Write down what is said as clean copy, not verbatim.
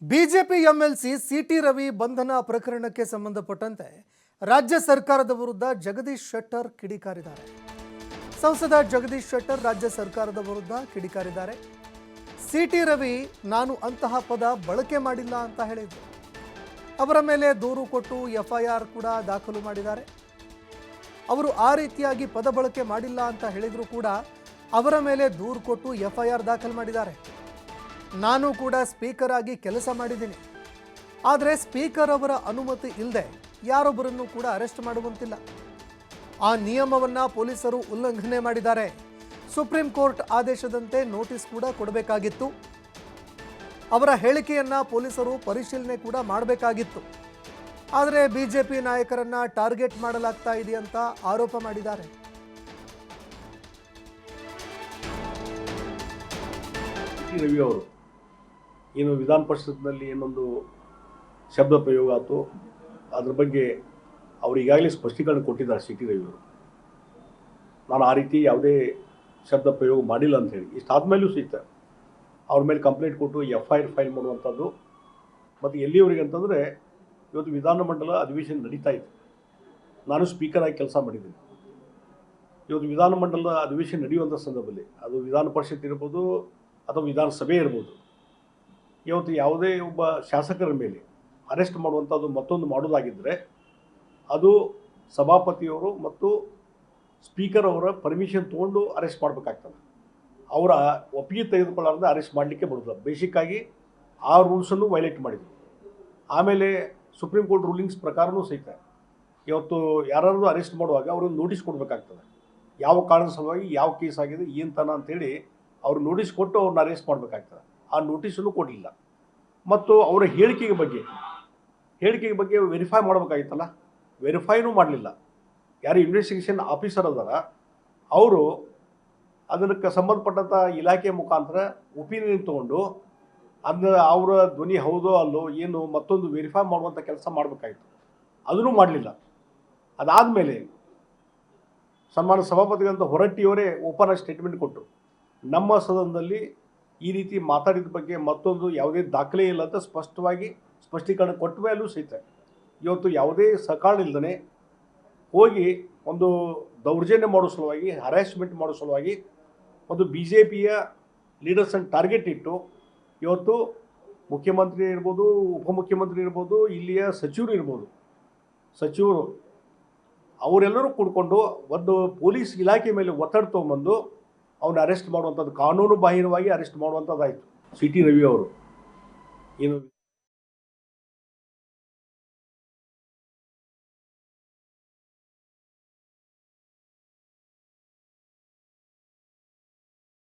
BJP MLC city Ravi ಬಂಧನ ಪ್ರಕರಣಕ್ಕೆ ಸಂಬಂಧಪಟ್ಟಂತೆ ರಾಜ್ಯ ಸರ್ಕಾರದ ವಿರುದ್ಧ ಜಗದೀಶ್ ಶೆಟ್ಟರ್ ಕಿಡಿಕಾರಿದ್ದಾರೆ. ಸಂಸದ ಜಗದೀಶ್ ಶೆಟ್ಟರ್ ರಾಜ್ಯ ಸರ್ಕಾರದ ವಿರುದ್ಧ ಕಿಡಿಕಾರಿದ್ದಾರೆ. ಸಿಟಿ ರವಿ ನಾನು ಅಂತಹ ಪದ ಬಳಕೆ ಮಾಡಿಲ್ಲ ಅಂತ ಹೇಳಿದ್ರು. ಅವರ ಮೇಲೆ ದೂರು ಕೊಟ್ಟು ಎಫ್ಐಆರ್ ಕೂಡ ದಾಖಲು ಮಾಡಿದ್ದಾರೆ. ಅವರು ಆ ರೀತಿಯಾಗಿ ಪದ ಬಳಕೆ ಮಾಡಿಲ್ಲ ಅಂತ ಹೇಳಿದ್ರು ಕೂಡ ಅವರ ಮೇಲೆ ದೂರು ಕೊಟ್ಟು ಎಫ್ಐಆರ್ ದಾಖಲು ಮಾಡಿದ್ದಾರೆ. ನಾನು ಕೂಡ ಸ್ಪೀಕರ್ ಆಗಿ ಕೆಲಸ ಮಾಡಿದ್ದೀನಿ, ಆದರೆ ಸ್ಪೀಕರ್ ಅವರ ಅನುಮತಿ ಇಲ್ಲದೆ ಯಾರೊಬ್ಬರನ್ನು ಕೂಡ ಅರೆಸ್ಟ್ ಮಾಡುವಂತಿಲ್ಲ. ಆ ನಿಯಮವನ್ನು ಪೊಲೀಸರು ಉಲ್ಲಂಘನೆ ಮಾಡಿದ್ದಾರೆ. ಸುಪ್ರೀಂ ಕೋರ್ಟ್ ಆದೇಶದಂತೆ ನೋಟಿಸ್ ಕೂಡ ಕೊಡಬೇಕಾಗಿತ್ತು. ಅವರ ಹೇಳಿಕೆಯನ್ನು ಪೊಲೀಸರು ಪರಿಶೀಲನೆ ಕೂಡ ಮಾಡಬೇಕಾಗಿತ್ತು. ಆದರೆ ಬಿಜೆಪಿ ನಾಯಕರನ್ನ ಟಾರ್ಗೆಟ್ ಮಾಡಲಾಗ್ತಾ ಇದೆ ಅಂತ ಆರೋಪ ಮಾಡಿದ್ದಾರೆ. ರವಿ ಅವರು ಏನು ವಿಧಾನ ಪರಿಷತ್ನಲ್ಲಿ ಏನೊಂದು ಶಬ್ದ ಪ್ರಯೋಗ ಆಯಿತು, ಅದ್ರ ಬಗ್ಗೆ ಅವರು ಈಗಾಗಲೇ ಸ್ಪಷ್ಟೀಕರಣ ಕೊಟ್ಟಿದ್ದಾರೆ. ಸಿ ಟಿ ರವಿ ಅವರು ನಾನು ಆ ರೀತಿ ಯಾವುದೇ ಶಬ್ದ ಪ್ರಯೋಗ ಮಾಡಿಲ್ಲ ಅಂತ ಹೇಳಿ ಇಷ್ಟಾದ್ಮೇಲೂ ಸಹಿತ ಅವ್ರ ಮೇಲೆ ಕಂಪ್ಲೇಂಟ್ ಕೊಟ್ಟು ಎಫ್ಐಆರ್ ಫೈಲ್ ಮಾಡುವಂಥದ್ದು. ಮತ್ತು ಎಲ್ಲಿಯವರೆಗೆ ಅಂತಂದರೆ ಇವತ್ತು ವಿಧಾನಮಂಡಲ ಅಧಿವೇಶನ ನಡೀತಾ ಇದೆ. ನಾನು ಸ್ಪೀಕರ್ ಆಗಿ ಕೆಲಸ ಮಾಡಿದ್ದೀನಿ. ಇವತ್ತು ವಿಧಾನಮಂಡಲದ ಅಧಿವೇಶನ ನಡೆಯುವಂಥ ಸಂದರ್ಭದಲ್ಲಿ ಅದು ವಿಧಾನ ಪರಿಷತ್ ಇರ್ಬೋದು ಅಥವಾ ವಿಧಾನಸಭೆ ಇರ್ಬೋದು, ಇವತ್ತು ಯಾವುದೇ ಒಬ್ಬ ಶಾಸಕರ ಮೇಲೆ ಅರೆಸ್ಟ್ ಮಾಡುವಂಥದ್ದು ಮತ್ತೊಂದು ಮಾಡೋದಾಗಿದ್ದರೆ ಅದು ಸಭಾಪತಿಯವರು ಮತ್ತು ಸ್ಪೀಕರ್ ಅವರ ಪರ್ಮಿಷನ್ ತೊಗೊಂಡು ಅರೆಸ್ಟ್ ಮಾಡಬೇಕಾಗ್ತದೆ. ಅವರ ಒಪ್ಪಿಗೆ ತೆಗೆದುಕೊಳ್ಳಾರ್ದೆ ಅರೆಸ್ಟ್ ಮಾಡಲಿಕ್ಕೆ ಬರೋದಿಲ್ಲ. ಬೇಸಿಕ್ಕಾಗಿ ಆ ರೂಲ್ಸನ್ನು ವೈಲೇಟ್ ಮಾಡಿದ್ರು. ಆಮೇಲೆ ಸುಪ್ರೀಂ ಕೋರ್ಟ್ ರೂಲಿಂಗ್ಸ್ ಪ್ರಕಾರವೂ ಸಹಿತ ಇವತ್ತು ಯಾರಾದರೂ ಅರೆಸ್ಟ್ ಮಾಡುವಾಗ ಅವ್ರಿಗೆ ನೋಟಿಸ್ ಕೊಡಬೇಕಾಗ್ತದೆ. ಯಾವ ಕಾರಣದ ಸಲುವಾಗಿ ಯಾವ ಕೇಸ್ ಆಗಿದೆ ಏನು ತನ ಅಂಥೇಳಿ ಅವ್ರು ನೋಟಿಸ್ ಕೊಟ್ಟು ಅವ್ರನ್ನ ಅರೆಸ್ಟ್ ಮಾಡಬೇಕಾಗ್ತದೆ. ಆ ನೋಟಿಸನ್ನು ಕೊಡಲಿಲ್ಲ. ಮತ್ತು ಅವರ ಹೇಳಿಕೆಗೆ ಬಗ್ಗೆ ವೆರಿಫೈ ಮಾಡಬೇಕಾಗಿತ್ತಲ್ಲ, ವೆರಿಫೈನೂ ಮಾಡಲಿಲ್ಲ. ಯಾರು ಇನ್ವೆಸ್ಟಿಗೇಷನ್ ಆಫೀಸರ್ ಅದಾರ ಅವರು ಅದಕ್ಕೆ ಸಂಬಂಧಪಟ್ಟಂಥ ಇಲಾಖೆ ಮುಖಾಂತರ ಒಪಿನಿಯನ್ ತೊಗೊಂಡು ಅದನ್ನ ಅವರ ಧ್ವನಿ ಹೌದೋ ಅಲ್ಲೋ ಏನು ಮತ್ತೊಂದು ವೆರಿಫೈ ಮಾಡುವಂಥ ಕೆಲಸ ಮಾಡಬೇಕಾಗಿತ್ತು. ಅದನ್ನೂ ಮಾಡಲಿಲ್ಲ. ಅದಾದಮೇಲೆ ಸನ್ಮಾನ್ಯ ಸಭಾಪತಿಗಳಂತ ಹೊರಟ್ಟಿಯವರೇ ಓಪನ್ ಆಗಿ ಸ್ಟೇಟ್ಮೆಂಟ್ ಕೊಟ್ಟರು. ನಮ್ಮ ಸದನದಲ್ಲಿ ಈ ರೀತಿ ಮಾತಾಡಿದ ಬಗ್ಗೆ ಮತ್ತೊಂದು ಯಾವುದೇ ದಾಖಲೆ ಇಲ್ಲ ಅಂತ ಸ್ಪಷ್ಟವಾಗಿ ಸ್ಪಷ್ಟೀಕರಣ ಕೊಟ್ಟ ಮೇಲೂ ಸಹಿತ ಇವತ್ತು ಯಾವುದೇ ಸಕಾರಣ ಇಲ್ಲದೇ ಹೋಗಿ ಒಂದು ದೌರ್ಜನ್ಯ ಮಾಡೋ ಸಲುವಾಗಿ, ಹರಾಸ್ಮೆಂಟ್ ಮಾಡೋ ಸಲುವಾಗಿ ಒಂದು ಬಿ ಜೆ ಪಿಯ ಲೀಡರ್ಸನ್ನು ಟಾರ್ಗೆಟ್ ಇಟ್ಟು ಇವತ್ತು ಮುಖ್ಯಮಂತ್ರಿ ಇರ್ಬೋದು, ಉಪಮುಖ್ಯಮಂತ್ರಿ ಇರ್ಬೋದು, ಇಲ್ಲಿಯ ಸಚಿವರು ಅವರೆಲ್ಲರೂ ಕೂಡ್ಕೊಂಡು ಒಂದು ಪೊಲೀಸ್ ಇಲಾಖೆ ಮೇಲೆ ಒತ್ತಡ ತೊಗೊಂಬಂದು ಅವನ್ನ ಅರೆಸ್ಟ್ ಮಾಡುವಂಥದ್ದು, ಕಾನೂನು ಬಾಹಿರವಾಗಿ ಅರೆಸ್ಟ್ ಮಾಡುವಂಥದ್ದಾಯಿತು. ಸಿ ಟಿ ರವಿ ಅವರು ಏನು